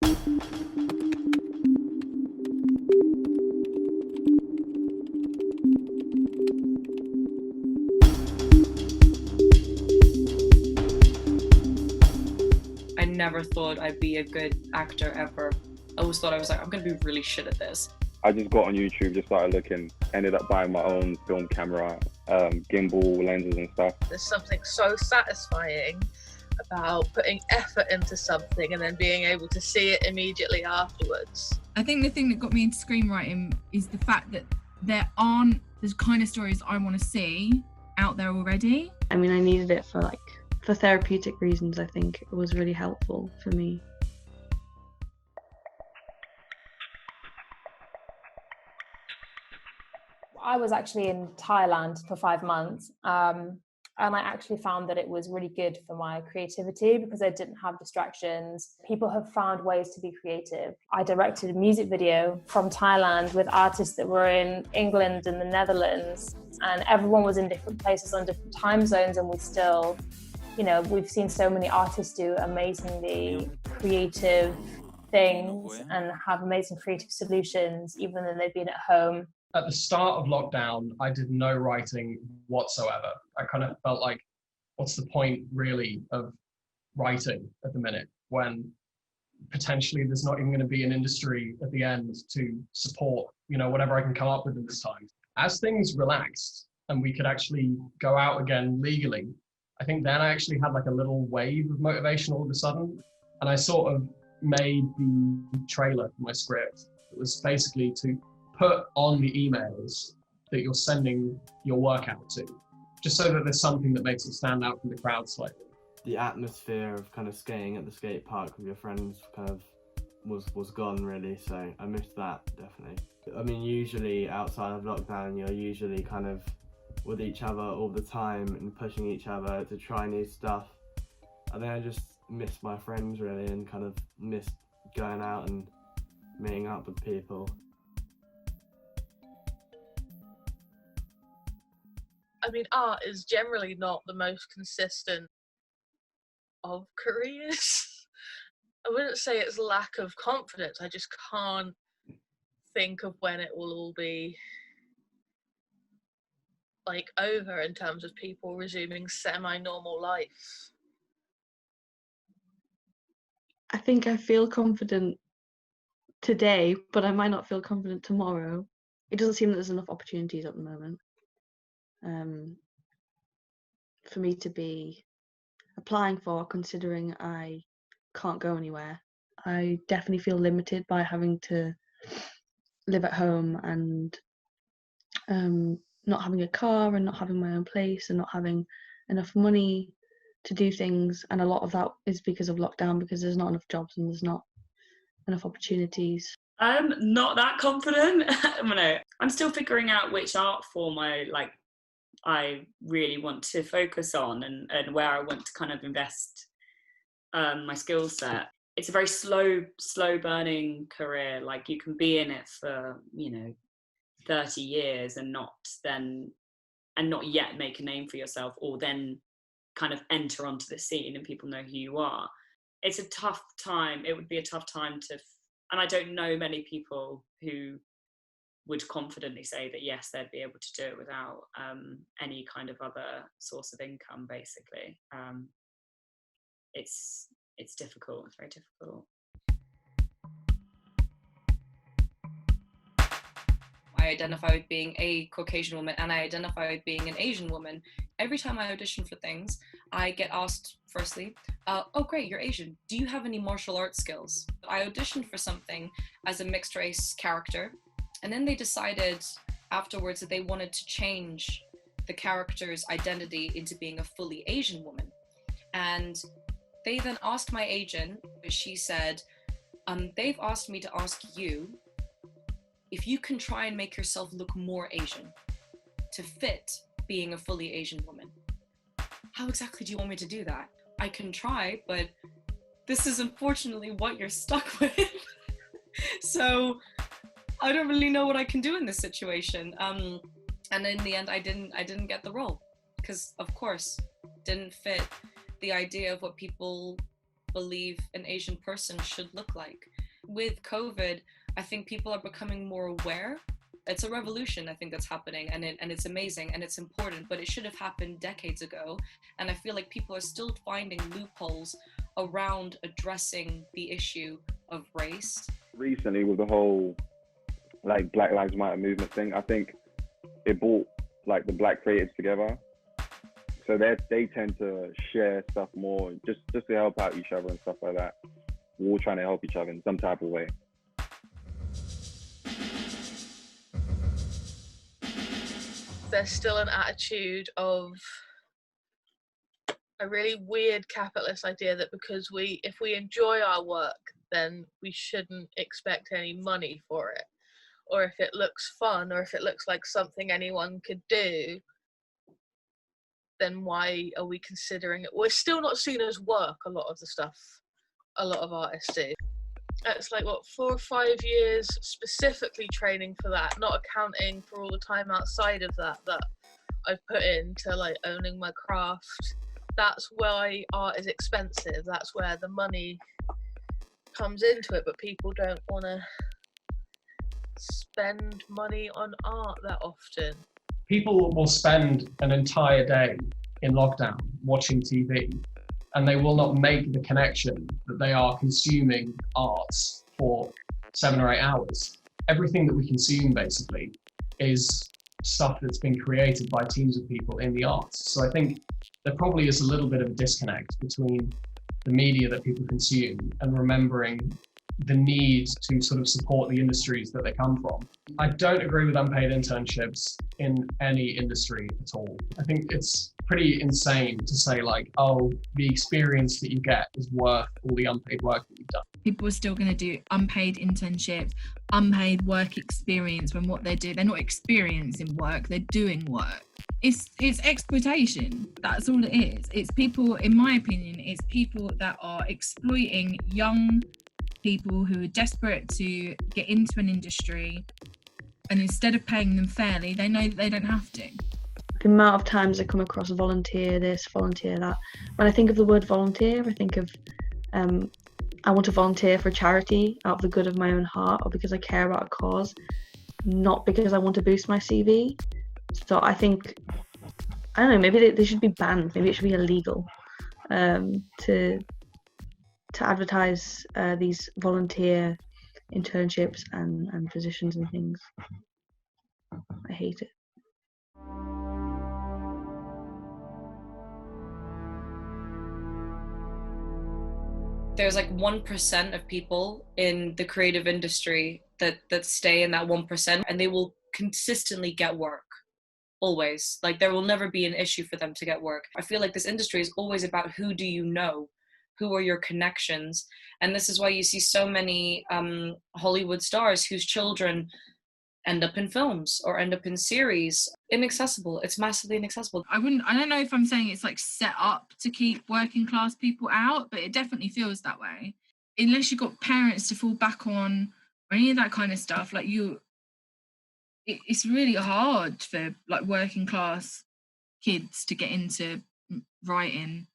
I never thought I'd be a good actor ever. I always thought I was like, I'm gonna be really shit at this. I just got on YouTube, just started looking, ended up buying my own film camera, gimbal lenses and stuff. There's something so satisfying about putting effort into something and then being able to see it immediately afterwards. I think the thing that got me into screenwriting is the fact that there aren't the kind of stories I want to see out there already. I mean, I needed it for therapeutic reasons. I think it was really helpful for me. I was actually in Thailand for 5 months, and I actually found that it was really good for my creativity because I didn't have distractions. People have found ways to be creative. I directed a music video from Thailand with artists that were in England and the Netherlands, and everyone was in different places on different time zones, and we still, we've seen so many artists do amazingly creative things and have amazing creative solutions, even though they've been at home. At the start of lockdown, I did no writing whatsoever. I kind of felt like, what's the point really of writing at the minute when potentially there's not even going to be an industry at the end to support, whatever I can come up with at this time. As things relaxed and we could actually go out again legally, I think then I actually had like a little wave of motivation all of a sudden. And I sort of made the trailer for my script. It was basically to put on the emails that you're sending your work out to, just so that there's something that makes it stand out from the crowd slightly. The atmosphere of kind of skating at the skate park with your friends kind of was gone really, so I missed that definitely. I mean, usually outside of lockdown, you're usually kind of with each other all the time and pushing each other to try new stuff. I think I just missed my friends really and kind of missed going out and meeting up with people. I mean, art is generally not the most consistent of careers. I wouldn't say it's lack of confidence. I just can't think of when it will all be over in terms of people resuming semi-normal life. I think I feel confident today, but I might not feel confident tomorrow. It doesn't seem that there's enough opportunities at the moment for me to be applying for, considering I can't go anywhere. I definitely feel limited by having to live at home and not having a car and not having my own place and not having enough money to do things. And a lot of that is because of lockdown, because there's not enough jobs and there's not enough opportunities. I'm not that confident. I'm still figuring out which art form I really want to focus on and where I want to kind of invest my skill set. It's a very slow burning career. Like, you can be in it for 30 years and not yet make a name for yourself, or then kind of enter onto the scene and people know who you are. It's a tough time. It would be a tough time and I don't know many people who would confidently say that yes, they'd be able to do it without any kind of other source of income, basically. It's difficult. It's very difficult. I identify with being a Caucasian woman and I identify with being an Asian woman. Every time I audition for things, I get asked, firstly, oh great, you're Asian. Do you have any martial arts skills? I auditioned for something as a mixed race character, and then they decided afterwards that they wanted to change the character's identity into being a fully Asian woman. And they then asked my agent, she said, they've asked me to ask you if you can try and make yourself look more Asian to fit being a fully Asian woman. How exactly do you want me to do that? I can try, but this is unfortunately what you're stuck with. So I don't really know what I can do in this situation. And in the end, I didn't get the role because, of course, didn't fit the idea of what people believe an Asian person should look like. With COVID, I think people are becoming more aware. It's a revolution, I think, that's happening, and it's amazing and it's important, but it should have happened decades ago. And I feel like people are still finding loopholes around addressing the issue of race. Recently, with the whole like Black Lives Matter movement thing, I think it brought like the black creatives together. So they tend to share stuff more just to help out each other and stuff like that. We're all trying to help each other in some type of way. There's still an attitude of a really weird capitalist idea that because if we enjoy our work, then we shouldn't expect any money for it. Or if it looks fun, or if it looks like something anyone could do, then why are we considering it? We're still not seen as work, a lot of the stuff a lot of artists do. It's like, 4 or 5 years specifically training for that, not accounting for all the time outside of that I've put into like owning my craft. That's why art is expensive. That's where the money comes into it, but people don't want to spend money on art that often. People will spend an entire day in lockdown watching TV, and they will not make the connection that they are consuming arts for 7 or 8 hours. Everything that we consume basically is stuff that's been created by teams of people in the arts. So I think there probably is a little bit of a disconnect between the media that people consume and remembering the need to sort of support the industries that they come from. I don't agree with unpaid internships in any industry at all. I think it's pretty insane to say like, oh, the experience that you get is worth all the unpaid work that you've done. People are still going to do unpaid internships, unpaid work experience when what they're doing, they're not experiencing work, they're doing work. It's exploitation. That's all it is. It's people, in my opinion, it's people that are exploiting young people who are desperate to get into an industry, and instead of paying them fairly, they know that they don't have to. The amount of times I come across volunteer this, volunteer that. When I think of the word volunteer, I think of I want to volunteer for charity out of the good of my own heart, or because I care about a cause, not because I want to boost my CV. So I think, I don't know, maybe they should be banned. Maybe it should be illegal to advertise these volunteer internships and positions and things. I hate it. There's like 1% of people in the creative industry that stay in that 1%, and they will consistently get work. Always. Like, there will never be an issue for them to get work. I feel like this industry is always about who do you know? Who are your connections? And this is why you see so many Hollywood stars whose children end up in films or end up in series. Inaccessible. It's massively inaccessible. I don't know if I'm saying it's like set up to keep working class people out, but it definitely feels that way. Unless you've got parents to fall back on or any of that kind of stuff, like it's really hard for like working class kids to get into writing.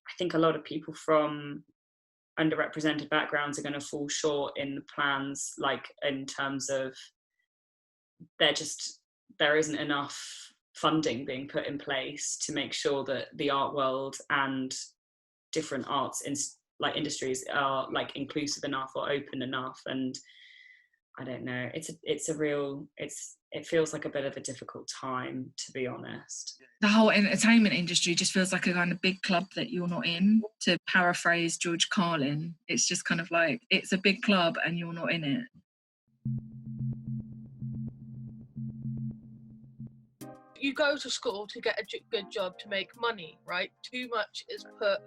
I think a lot of people from underrepresented backgrounds are going to fall short in the plans, like in terms of there isn't enough funding being put in place to make sure that the art world and different arts industries are like inclusive enough or open enough. And I don't know, it feels like a bit of a difficult time, to be honest. The whole entertainment industry just feels like a kind of big club that you're not in, to paraphrase George Carlin. It's just kind of like, it's a big club and you're not in it. You go to school to get a good job to make money, right? Too much is put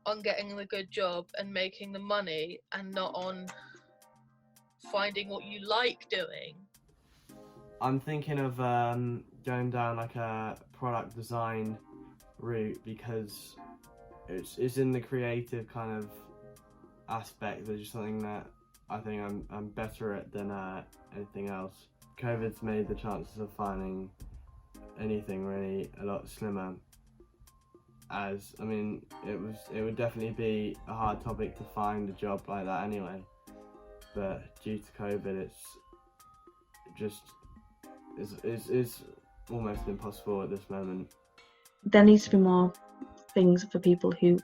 on getting the good job and making the money, and not on finding what you like doing. I'm thinking of going down like a product design route, because it's in the creative kind of aspect. There's just something that I think I'm better at than anything else. COVID's made the chances of finding anything really a lot slimmer. As I mean, it would definitely be a hard topic to find a job like that anyway. but due to COVID, it's almost impossible at this moment. There needs to be more things for people who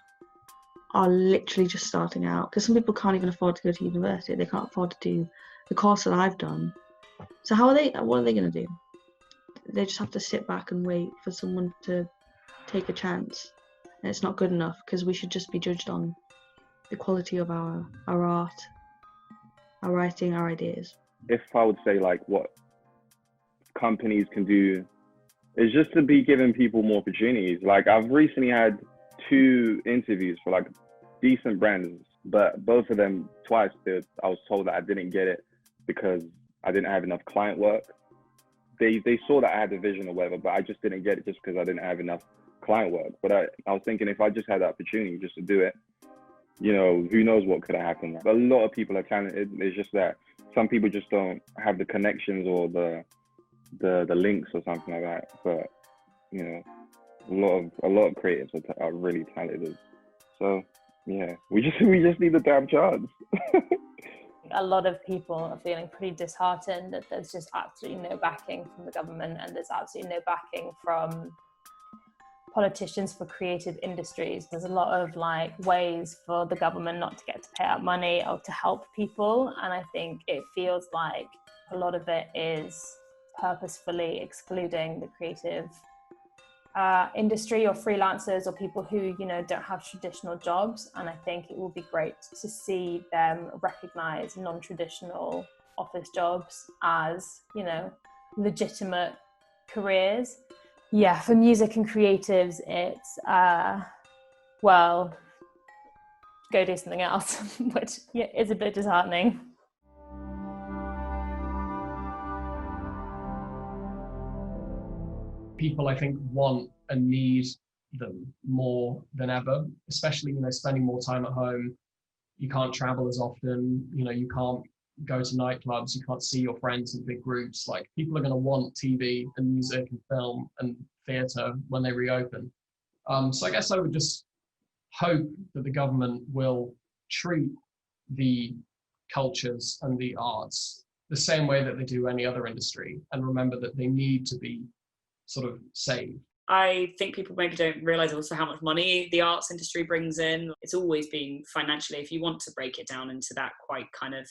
are literally just starting out, because some people can't even afford to go to university. They can't afford to do the course that I've done. So what are they going to do? They just have to sit back and wait for someone to take a chance. And it's not good enough, because we should just be judged on the quality of our art, our writing, our ideas. If I would say like what companies can do is just to be giving people more opportunities. Like I've recently had 2 interviews for like decent brands, but both of them twice I was told that I didn't get it because I didn't have enough client work. They saw that I had a vision or whatever, but I just didn't get it just because I didn't have enough client work. But I was thinking if I just had that opportunity just to do it, you know, who knows what could have happened. A lot of people are talented. It's just that some people just don't have the connections or the links or something like that. But you know, a lot of creatives are really talented. So yeah, we just need the damn chance. A lot of people are feeling pretty disheartened that there's just absolutely no backing from the government, and there's absolutely no backing from politicians for creative industries. There's a lot of like ways for the government not to get to pay out money or to help people, and I think it feels like a lot of it is purposefully excluding the creative industry or freelancers or people who, you know, don't have traditional jobs. And I think it will be great to see them recognize non-traditional office jobs as, you know, legitimate careers. Yeah, for music and creatives, it's well, go do something else, which is a bit disheartening. People, I think, want and need them more than ever, especially, you know, spending more time at home. You can't travel as often, you know, you can't go to nightclubs, you can't see your friends in big groups. Like, people are going to want TV and music and film and theatre when they reopen. So I guess I would just hope that the government will treat the cultures and the arts the same way that they do any other industry, and remember that they need to be sort of saved. I think people maybe don't realise also how much money the arts industry brings in. It's always been financially, if you want to break it down into that quite kind of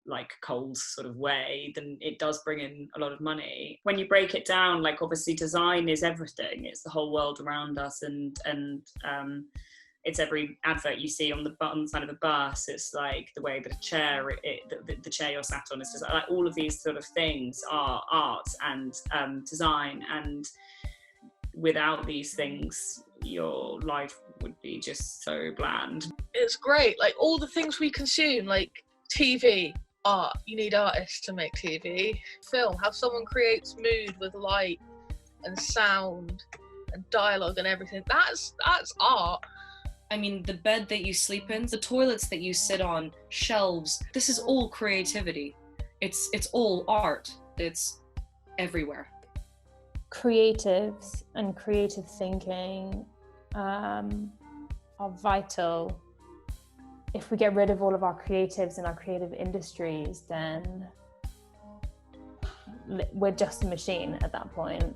like Coles sort of way, then it does bring in a lot of money. When you break it down, like obviously design is everything. It's the whole world around us, and it's every advert you see on the side of the bus. It's like the way that a chair, the chair you're sat on, is just like all of these sort of things are art and design. And without these things, your life would be just so bland. It's great, like all the things we consume, like TV, art. You need artists to make TV. Film, how someone creates mood with light and sound and dialogue and everything. That's art. I mean, the bed that you sleep in, the toilets that you sit on, shelves, this is all creativity. It's all art. It's everywhere. Creatives and creative thinking are vital. If we get rid of all of our creatives and our creative industries, then we're just a machine at that point.